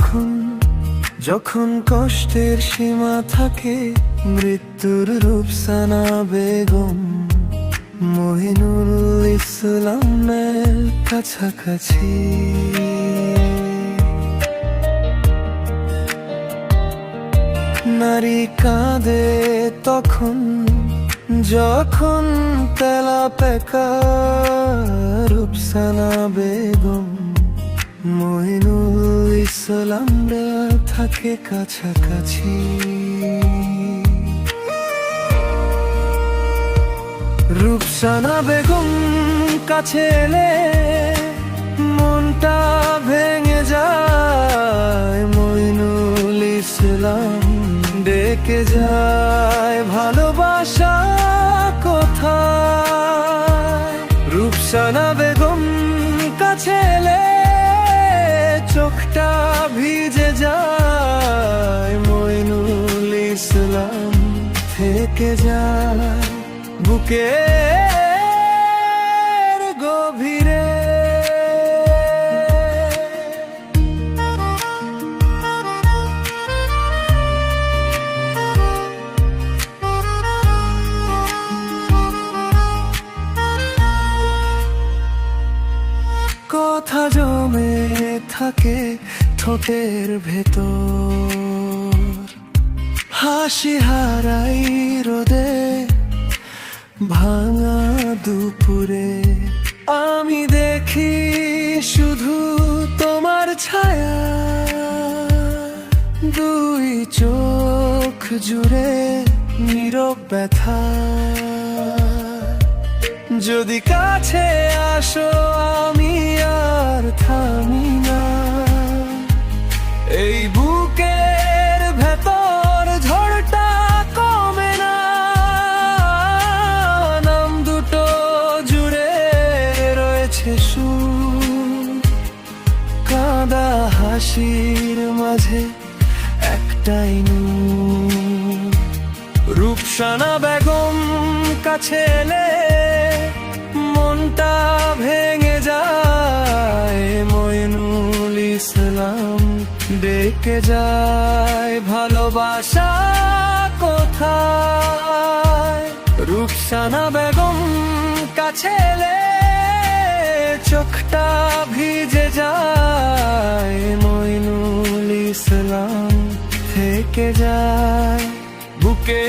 তখন, যখন কষ্টের সীমা থাকে, মৃত্যুর রূপসানা বেগম মহিনুল ইসলামের কাছাকাছি। নারী কাঁদে তখন, যখন তেলাপেকা রূপসানা বেগম মহিনুল ইসলামরা থাকে কাছাকাছি। রূপসানা বেগম কাছে এলে মনটা ভেঙে যায়, মইনুল ইসলাম ডেকে যায় ভালোবাসা কোথায়। রূপসানা বেগম কাছে এলে চোখটা ভিজে যায়, মইনুল ইসলাম থেকে যায় বুকের গভীরে। কথা জমে থাকে ঠোঁটের ভেতর, হাসি হারাই রোদে ভাঙা দুপুরে। আমি দেখি শুধু তোমার ছায়া, দুই চোখ জুড়ে নীরব ব্যথা। যদি কাছে আসো আমি আর থামি না, এই বুকের ভেতর ঝড়টা কমে না। নাম দুটো জুড়ে রয়েছে সুর, কাঁদা হাসির মাঝে একটাই নূর। রূপসানা বেগম কাছে এলে মনটা ভেঙে যায়, মইনুল ইসলাম ডেকে যায় ভালোবাসা কোথায়। রূপসানা বেগম কাছে এলে চোখটা ভিজে যায়, মইনুল ইসলাম থেকে যায় বুকে।